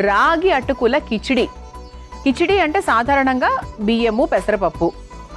రాగి అటుకుల కిచిడి. కిచిడి అంటే సాధారణంగా బియ్యము పెసరపప్పు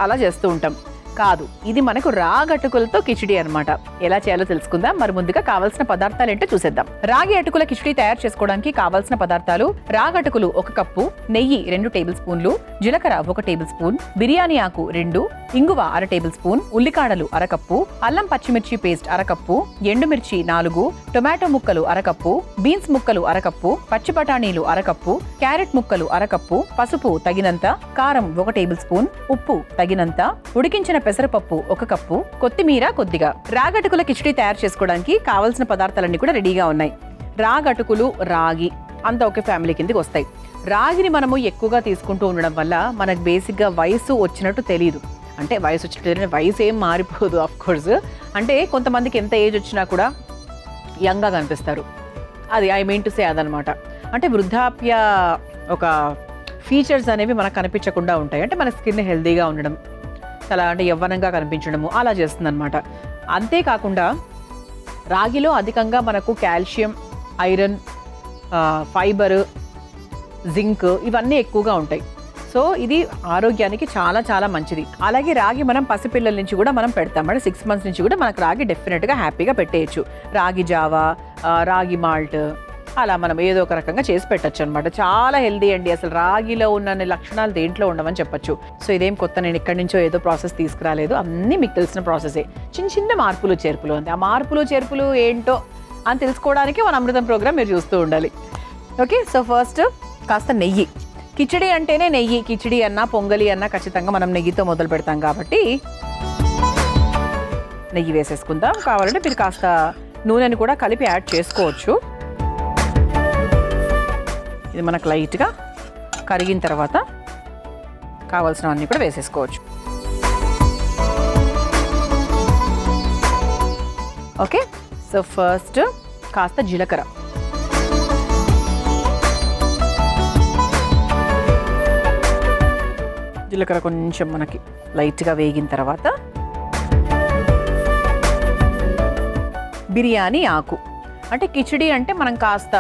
అలా చేస్తూ ఉంటాం. కాదు, ఇది మనకు రాగి అటుకులతో కిచిడి అనమాట. ఎలా చేయాలో తెలుసుకుందాం. మరి ముందుగా కావాల్సిన పదార్థాలు ఏంటో చూసేద్దాం. రాగి అటుకుల కిచిడి తయారు చేసుకోవడానికి కావాల్సిన పదార్థాలు: రాగి అటుకులు 1 కప్పు, నెయ్యి 2 టేబుల్ స్పూన్లు, జీలకర్ర 1 టేబుల్ స్పూన్, బిర్యానీ ఆకు 2, ఇంగువ 1/2 టేబుల్ స్పూన్, ఉల్లికాడలు 1/2 కప్పు, అల్లం పచ్చిమిర్చి పేస్ట్ 1/2 కప్పు, ఎండుమిర్చి 4, టొమాటో ముక్కలు 1/2 కప్పు, బీన్స్ ముక్కలు 1/2 కప్పు, పచ్చి బఠానీలు 1/2 కప్పు, క్యారెట్ ముక్కలు 1/2 కప్పు, పసుపు తగినంత, కారం 1 టేబుల్ స్పూన్, ఉప్పు తగినంత, ఉడికించిన పెసరపప్పు 1 కప్పు, కొత్తిమీర కొద్దిగా. రాగటుకుల కిచిడి తయారు చేసుకోవడానికి కావాల్సిన పదార్థాలన్నీ కూడా రెడీగా ఉన్నాయి. రాగటుకులు, రాగి అంతా ఒకే ఫ్యామిలీ కిందకి వస్తాయి. రాగిని మనము ఎక్కువగా తీసుకుంటూ ఉండడం వల్ల మనకు బేసిక్గా వయసు వచ్చినట్టు తెలియదు. అంటే వయసు వచ్చినట్టు వయసు ఏం మారిపోదు ఆఫ్ కోర్స్. అంటే కొంతమందికి ఎంత ఏజ్ వచ్చినా కూడా యంగ్గా కనిపిస్తారు. అది ఐ మీన్ టు సే అదనమాట. అంటే వృద్ధాప్య ఒక ఫీచర్స్ అనేవి మనకు కనిపించకుండా ఉంటాయి. అంటే మన స్కిన్ హెల్దీగా ఉండడం, చాలా అంటే యవ్వనంగా కనిపించడము అలా చేస్తుంది అనమాట. అంతేకాకుండా రాగిలో అధికంగా మనకు కాల్షియం, ఐరన్, ఫైబర్, జింక్ ఇవన్నీ ఎక్కువగా ఉంటాయి. సో ఇది ఆరోగ్యానికి చాలా చాలా మంచిది. అలాగే రాగి మనం పసిపిల్లల నుంచి కూడా మనం పెడతాం. అంటే 6 months నుంచి కూడా మనకు రాగి డెఫినెట్గా హ్యాపీగా పెట్టేయచ్చు. రాగి జావా, రాగి మాల్ట్ అలా మనం ఏదో ఒక రకంగా చేసి పెట్టచ్చు అనమాట. చాలా హెల్దీ అండి. అసలు రాగిలో ఉన్న లక్షణాలు దేంట్లో ఉండవని చెప్పచ్చు. సో ఇదేం కొత్త, నేను ఎక్కడి నుంచో ఏదో ప్రాసెస్ తీసుకురాలేదు. అన్నీ మీకు తెలిసిన ప్రాసెసే. చిన్న చిన్న మార్పులు చేర్పులు అంతే. ఆ మార్పులు చేర్పులు ఏంటో అని తెలుసుకోవడానికి మన అమృతం ప్రోగ్రామ్ మీరు చూస్తూ ఉండాలి. ఓకే, సో ఫస్ట్ కాస్త నెయ్యి. కిచిడి అంటేనే నెయ్యి. కిచిడి అన్నా పొంగలి అన్నా ఖచ్చితంగా మనం నెయ్యితో మొదలు పెడతాం కాబట్టి నెయ్యి వేసేసుకుందాం. కావాలంటే మీరు కాస్త నూనెని కూడా కలిపి యాడ్ చేసుకోవచ్చు. ఇది మనకు లైట్గా కరిగిన తర్వాత కావాల్సినవన్నీ కూడా వేసేసుకోవచ్చు. ఓకే, సో ఫస్ట్ కాస్త జీలకర్ర. జీలకర్ర కొంచెం మనకి లైట్గా వేగిన తర్వాత బిర్యానీ ఆకు. అంటే కిచిడి అంటే మనం కాస్త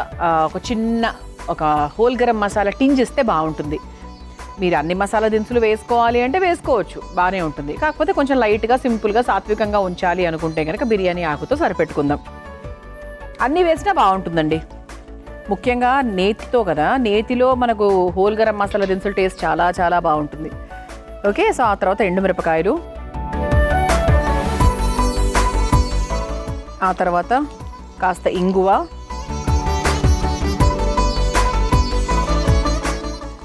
ఒక చిన్న ఒక హోల్ గరం మసాలా టింజ్ ఇస్తే బాగుంటుంది. మీరు అన్ని మసాలా దినుసులు వేసుకోవాలి అంటే వేసుకోవచ్చు, బాగానే ఉంటుంది. కాకపోతే కొంచెం లైట్గా సింపుల్గా సాత్వికంగా ఉంచాలి అనుకుంటే కనుక బిర్యానీ ఆకుతో సరిపెట్టుకుందాం. అన్నీ వేసినా బాగుంటుందండి. ముఖ్యంగా నేతితో కదా, నేతిలో మనకు హోల్ గరం మసాలా దినుసులు టేస్ట్ చాలా చాలా బాగుంటుంది. ఓకే, సో ఆ తర్వాత ఎండుమిరపకాయలు, ఆ తర్వాత కాస్త ఇంగువ.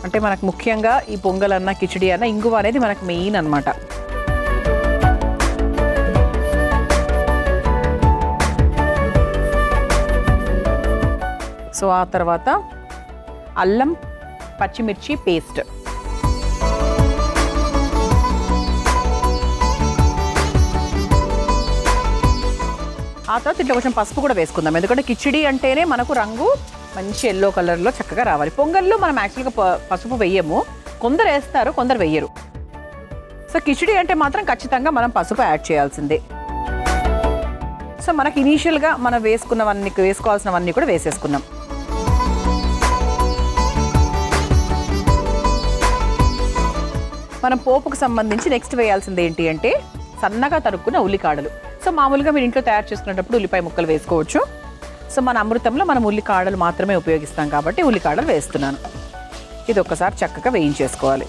అంటే మనకు ముఖ్యంగా ఈ పొంగల్ అన్న కిచిడి అన్న ఇంగువ అనేది మనకు మెయిన్ అనమాట. సో ఆ తర్వాత అల్లం పచ్చిమిర్చి పేస్ట్. ఆ తర్వాత ఇట్లా కొంచెం పసుపు కూడా వేసుకుందాం. ఎందుకంటే కిచిడి అంటేనే మనకు రంగు మంచి ఎల్లో కలర్లో చక్కగా రావాలి. పొంగల్లో మనం యాక్చువల్గా పసుపు వేయము, కొందరు వేస్తారు కొందరు వేయరు. సో కిచిడి అంటే మాత్రం ఖచ్చితంగా మనం పసుపు యాడ్ చేయాల్సిందే. సో మనకి ఇనీషియల్గా మనం వేసుకోవాల్సినవన్నీ కూడా వేసేసుకున్నాం. మనం పోపుకు సంబంధించి నెక్స్ట్ వేయాల్సింది ఏంటి అంటే సన్నగా తరుక్కున్న ఉల్లికాడలు. సో మామూలుగా మీరు ఇంట్లో తయారు చేసుకునేటప్పుడు ఉల్లిపాయ ముక్కలు వేసుకోవచ్చు. సో మన అమృతంలో మనం ఉల్లికాడలు మాత్రమే ఉపయోగిస్తాం కాబట్టి ఉల్లికాడలు వేస్తున్నాను. ఇది ఒక్కసారి చక్కగా వేయించేసుకోవాలి.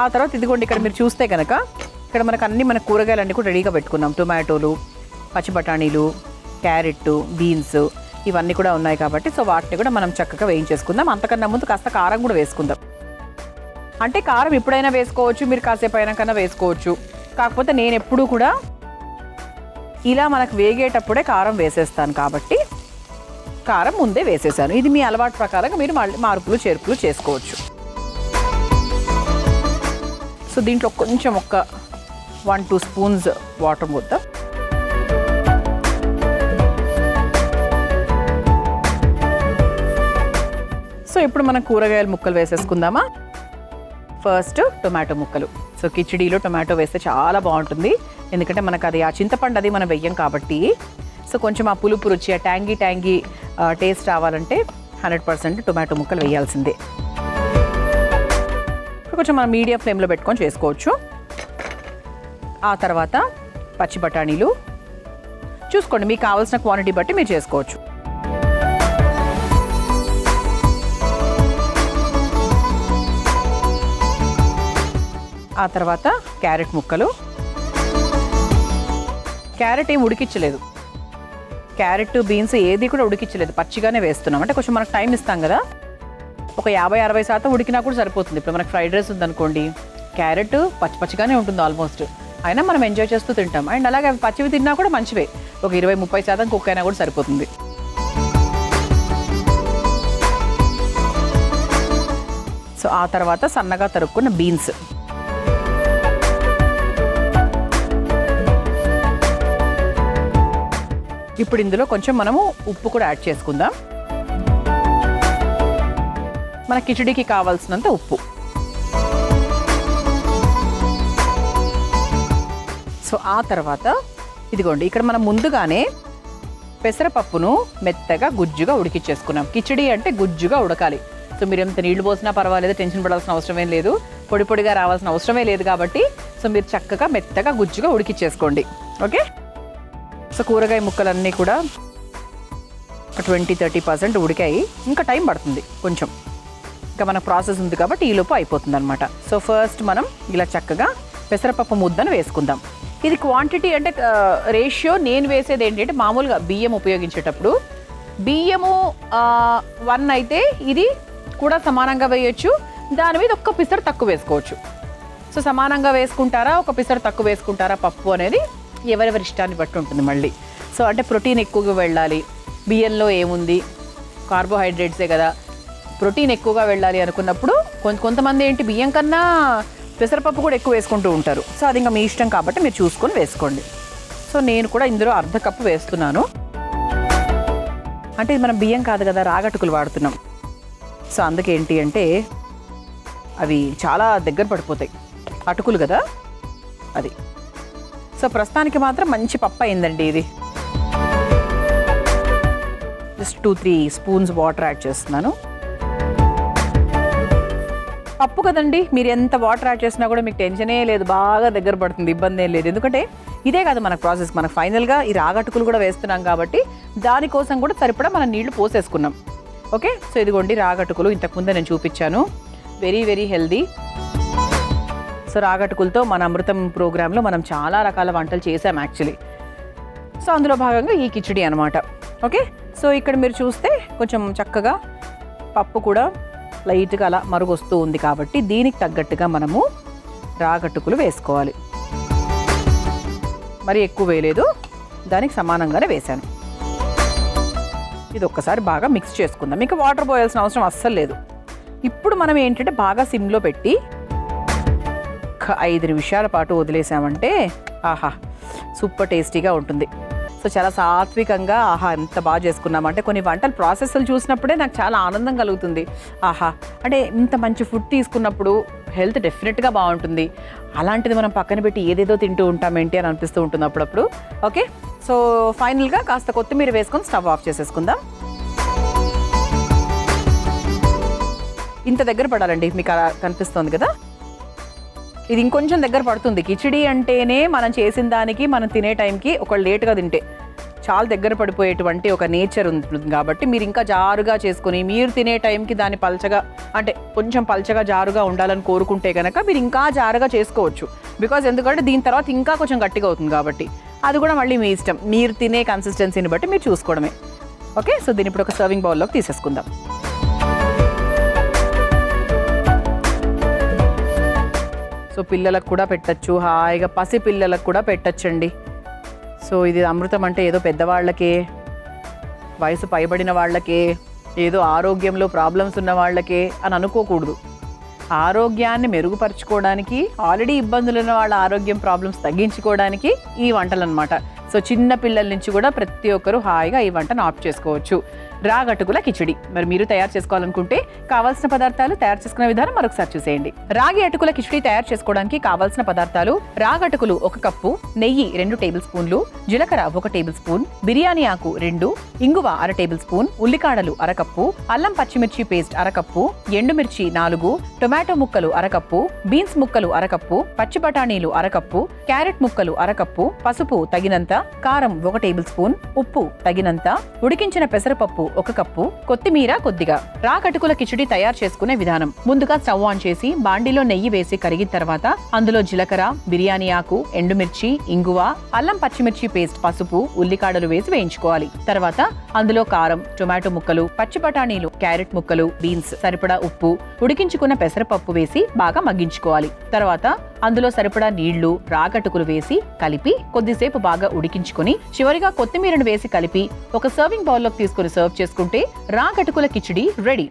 ఆ తర్వాత ఇదిగోండి, ఇక్కడ మీరు చూస్తే కనుక ఇక్కడ మనకు అన్ని మన కూరగాయలన్నీ కూడా రెడీగా పెట్టుకున్నాం. టొమాటోలు, పచ్చి బఠానీలు, క్యారెట్, బీన్స్ ఇవన్నీ కూడా ఉన్నాయి కాబట్టి సో వాటిని కూడా మనం చక్కగా వేయించేసుకుందాం. అంతకన్నా ముందు కాస్త కారం కూడా వేసుకుందాం. అంటే కారం ఎప్పుడైనా వేసుకోవచ్చు, మీరు కాసేపు అయినా కన్నా వేసుకోవచ్చు. కాకపోతే నేను ఎప్పుడూ కూడా ఇలా మనకు వేగేటప్పుడే కారం వేసేస్తాను కాబట్టి కారం ముందే వేసేసాను. ఇది మీ అలవాటు ప్రకారంగా మీరు మార్పులు చేర్పులు చేసుకోవచ్చు. సో దీంట్లో కొంచెం 1-2 స్పూన్స్ వాటర్ పోద్దాం. సో ఇప్పుడు మనం కూరగాయల ముక్కలు వేసేసుకుందామా. ఫస్ట్ టొమాటో ముక్కలు. సో కిచిడీలో టొమాటో వేస్తే చాలా బాగుంటుంది. ఎందుకంటే మనకు అది ఆ చింతపండు అది మనం వెయ్యం కాబట్టి సో కొంచెం ఆ పులుపు రుచి, ఆ ట్యాంగీ టేస్ట్ రావాలంటే 100% టొమాటో ముక్కలు వేయాల్సిందే. కొంచెం మనం మీడియం ఫ్లేమ్లో పెట్టుకొని చేసుకోవచ్చు. ఆ తర్వాత పచ్చి బఠానీలు చూసుకోండి, మీకు కావాల్సిన క్వాంటిటీ బట్టి మీరు చేసుకోవచ్చు. ఆ తర్వాత క్యారెట్ ముక్కలు. క్యారెట్ ఏం ఉడికించలేదు, క్యారెట్ బీన్స్ ఏది కూడా ఉడికించలేదు, పచ్చిగానే వేస్తున్నాం. అంటే కొంచెం మనకు టైం ఇస్తాం కదా, ఒక 50-60% ఉడికినా కూడా సరిపోతుంది. ఇప్పుడు మనకు ఫ్రైడ్ రైస్ ఉందనుకోండి, క్యారెట్ పచ్చిగానే ఉంటుంది ఆల్మోస్ట్, అయినా మనం ఎంజాయ్ చేస్తూ తింటాం. అండ్ అలాగే అవి పచ్చివి తిన్నా కూడా మంచివే, ఒక 20-30% కుక్ అయినా కూడా సరిపోతుంది. సో ఆ తర్వాత సన్నగా తరుక్కున్న బీన్స్. ఇప్పుడు ఇందులో కొంచెం మనము ఉప్పు కూడా యాడ్ చేసుకుందాం, మన కిచిడికి కావాల్సినంత ఉప్పు. సో ఆ తర్వాత ఇదిగోండి, ఇక్కడ మనం ముందుగానే పెసరపప్పును మెత్తగా గుజ్జుగా ఉడికిచ్చేసుకున్నాం. కిచిడి అంటే గుజ్జుగా ఉడకాలి. సో మీరు ఎంత నీళ్లు పోసినా పర్వాలేదు, టెన్షన్ పడాల్సిన అవసరమే లేదు, పొడిగా రావాల్సిన అవసరమే లేదు. కాబట్టి సో మీరు చక్కగా మెత్తగా గుజ్జుగా ఉడికిచ్చేసుకోండి. ఓకే, సో కూరగాయ ముక్కలన్నీ కూడా 20-30% ఉడికాయి. ఇంకా టైం పడుతుంది కొంచెం, ఇంకా మన ప్రాసెస్ ఉంది కాబట్టి ఈలోపు అయిపోతుంది అనమాట. సో ఫస్ట్ మనం ఇలా చక్కగా పెసరపప్పు ముద్దను వేసుకుందాం. ఇది క్వాంటిటీ అంటే రేషియో నేను వేసేది ఏంటంటే, మామూలుగా బియ్యం ఉపయోగించేటప్పుడు బియ్యము 1 అయితే ఇది కూడా సమానంగా వేయొచ్చు, దాని మీద ఒక్క పిసరు తక్కువ వేసుకోవచ్చు. సో సమానంగా వేసుకుంటారా, ఒక పిసరు తక్కువ వేసుకుంటారా పప్పు అనేది ఎవరెవరి ఇష్టాన్ని బట్టి ఉంటుంది మళ్ళీ. సో అంటే ప్రోటీన్ ఎక్కువగా వెళ్ళాలి, బియ్యంలో ఏముంది కార్బోహైడ్రేట్సే కదా, ప్రోటీన్ ఎక్కువగా వెళ్ళాలి అనుకున్నప్పుడు కొంతమంది ఏంటి బియ్యం కన్నా పెసరపప్పు కూడా ఎక్కువ వేసుకుంటూ ఉంటారు. సో అది ఇంకా మీ ఇష్టం కాబట్టి మీరు చూసుకొని వేసుకోండి. సో నేను కూడా ఇందులో 1/2 కప్పు వేస్తున్నాను. అంటే ఇది మనం బియ్యం కాదు కదా, రాగటుకులు వాడుతున్నాం. సో అందుకేంటి అంటే అవి చాలా దగ్గర పడిపోతాయి, అటుకులు కదా అది. సో ప్రస్తుతానికి మాత్రం మంచి పప్పు అయిందండి ఇది. జస్ట్ 2-3 స్పూన్స్ వాటర్ యాడ్ చేస్తున్నాను. పప్పు కదండి, మీరు ఎంత వాటర్ యాడ్ చేసినా కూడా మీకు టెన్షనే లేదు, బాగా దగ్గర పడుతుంది, ఇబ్బంది ఏం లేదు. ఎందుకంటే ఇదే కాదు మన ప్రాసెస్, మనకు ఫైనల్గా ఈ రాగటుకులు కూడా వేస్తున్నాం కాబట్టి దానికోసం కూడా సరిపడా మనం నీళ్లు పోసేసుకున్నాం. ఓకే, సో ఇదిగోండి రాగటుకులు, ఇంతకుముందే నేను చూపించాను, వెరీ హెల్దీ. సో రాగటుకులతో మన అమృతం ప్రోగ్రాంలో మనం చాలా రకాల వంటలు చేసాం యాక్చువల్లీ. సో అందులో భాగంగా ఈ కిచిడి అనమాట. ఓకే, సో ఇక్కడ మీరు చూస్తే కొంచెం చక్కగా పప్పు కూడా లైట్గా అలా మరుగొస్తూ ఉంది కాబట్టి దీనికి తగ్గట్టుగా మనము రాగటుకులు వేసుకోవాలి. మరి ఎక్కువ వేయలేదు, దానికి సమానంగానే వేశాను. ఇది ఒక్కసారి బాగా మిక్స్ చేసుకుందాం, ఇంకా వాటర్ పోయాల్సిన అవసరం అస్సలు లేదు. ఇప్పుడు మనం ఏంటంటే బాగా సిమ్లో పెట్టి 5 నిమిషాల పాటు వదిలేసామంటే ఆహా సూపర్ టేస్టీగా ఉంటుంది. సో చాలా సాత్వికంగా ఆహా ఎంత బాగా చేసుకున్నామంటే, కొన్ని వంటల ప్రాసెస్లు చూసినప్పుడే నాకు చాలా ఆనందం కలుగుతుంది. ఆహా అంటే ఇంత మంచి ఫుడ్ తీసుకున్నప్పుడు హెల్త్ డెఫినెట్గా బాగుంటుంది. అలాంటిది మనం పక్కన పెట్టి ఏదేదో తింటూ ఉంటామేంటి అని అనిపిస్తూ ఉంటుంది అప్పుడప్పుడు. ఓకే, సో ఫైనల్గా కాస్త కొత్తిమీర వేసుకొని స్టవ్ ఆఫ్ చేసేసుకుందాం. ఇంత దగ్గర పడాలండి, మీకు అలా కనిపిస్తుంది కదా, ఇది ఇంకొంచెం దగ్గర పడుతుంది. కిచిడి అంటేనే మనం చేసిన దానికి మనం తినే టైంకి ఒక లేట్గా తింటే చాలా దగ్గర పడిపోయేటువంటి ఒక నేచర్ ఉంటుంది. కాబట్టి మీరు ఇంకా జారుగా చేసుకొని మీరు తినే టైంకి దాన్ని పల్చగా, అంటే కొంచెం పల్చగా జారుగా ఉండాలని కోరుకుంటే కనుక మీరు ఇంకా జారుగా చేసుకోవచ్చు. బికాజ్ ఎందుకంటే దీని తర్వాత ఇంకా కొంచెం గట్టిగా అవుతుంది కాబట్టి అది కూడా మళ్ళీ మీ ఇష్టం, మీరు తినే కన్సిస్టెన్సీని బట్టి మీరు చూసుకోవడమే. ఓకే, సో దీన్ని ఇప్పుడు ఒక సర్వింగ్ బౌల్లోకి తీసేసుకుందాం. సో పిల్లలకు కూడా పెట్టచ్చు, హాయిగా పసి పిల్లలకు కూడా పెట్టచ్చండి. సో ఇది అమృతం అంటే ఏదో పెద్దవాళ్ళకే, వయసు పైబడిన వాళ్ళకే, ఏదో ఆరోగ్యంలో ప్రాబ్లమ్స్ ఉన్న వాళ్ళకే అని అనుకోకూడదు. ఆరోగ్యాన్ని మెరుగుపరచుకోవడానికి, ఆల్రెడీ ఇబ్బందులు ఉన్న వాళ్ళ ఆరోగ్యం ప్రాబ్లమ్స్ తగ్గించుకోవడానికి ఈ వంటలు అనమాట. సో చిన్న పిల్లల నుంచి కూడా ప్రతి ఒక్కరూ హాయిగా ఈ వంటను ఆప్ట్ చేసుకోవచ్చు. రాగటుకుల కిచిడి. మరి మీరు తయారు చేసుకోవాలనుకుంటే కావాల్సిన పదార్థాలు, తయారు చేసుకునే విధానం మరొకసారి చూసేయండి. రాగి అటుకుల కిచిడి తయారు చేసుకోవడానికి కావాల్సిన పదార్థాలు: రాగటుకులు 1 కప్పు, నెయ్యి 2 టేబుల్ స్పూన్లు, జీలకర్ర 1 టేబుల్ స్పూన్, బిర్యానీ ఆకు 2, ఇంగువ 1/2 టేబుల్ స్పూన్, ఉల్లికాడలు 1/2 కప్పు, అల్లం పచ్చిమిర్చి పేస్ట్ 1/2 కప్పు, ఎండుమిర్చి 4, టొమాటో ముక్కలు 1/2 కప్పు, బీన్స్ ముక్కలు 1/2 కప్పు, పచ్చి బఠానీలు 1/2 కప్పు, క్యారెట్ ముక్కలు 1/2 కప్పు, పసుపు తగినంత, కారం 1 టేబుల్ స్పూన్, ఉప్పు తగినంత, ఉడికించిన పెసరపప్పు 1 కప్పు, కొత్తిమీర కొద్దిగా. రాగటుకుల కిచిడి తయారు చేసుకునే విధానం: ముందుగా స్టవ్ ఆన్ చేసి బాండిలో నెయ్యి వేసి కరిగిన తర్వాత అందులో జీలకర్ర, బిర్యానీ ఆకు, ఎండుమిర్చి, ఇంగువ, అల్లం పచ్చిమిర్చి పేస్ట్, పసుపు, ఉల్లికాడలు వేసి వేయించుకోవాలి. తర్వాత అందులో కారం, టొమాటో ముక్కలు, పచ్చి బఠానీలు, క్యారెట్ ముక్కలు, బీన్స్, సరిపడా ఉప్పు, ఉడికించుకున్న పెసరపప్పు వేసి బాగా మగ్గించుకోవాలి. తర్వాత అందులో సరిపడా నీళ్లు, రాగటుకులు వేసి కలిపి కొద్దిసేపు బాగా ఉడికించుకుని చివరిగా కొత్తిమీరను వేసి కలిపి ఒక సర్వింగ్ బౌల్లోకి తీసుకుని సర్వ్ చేసుకుంటే రాగటుకుల కిచిడి రెడీ.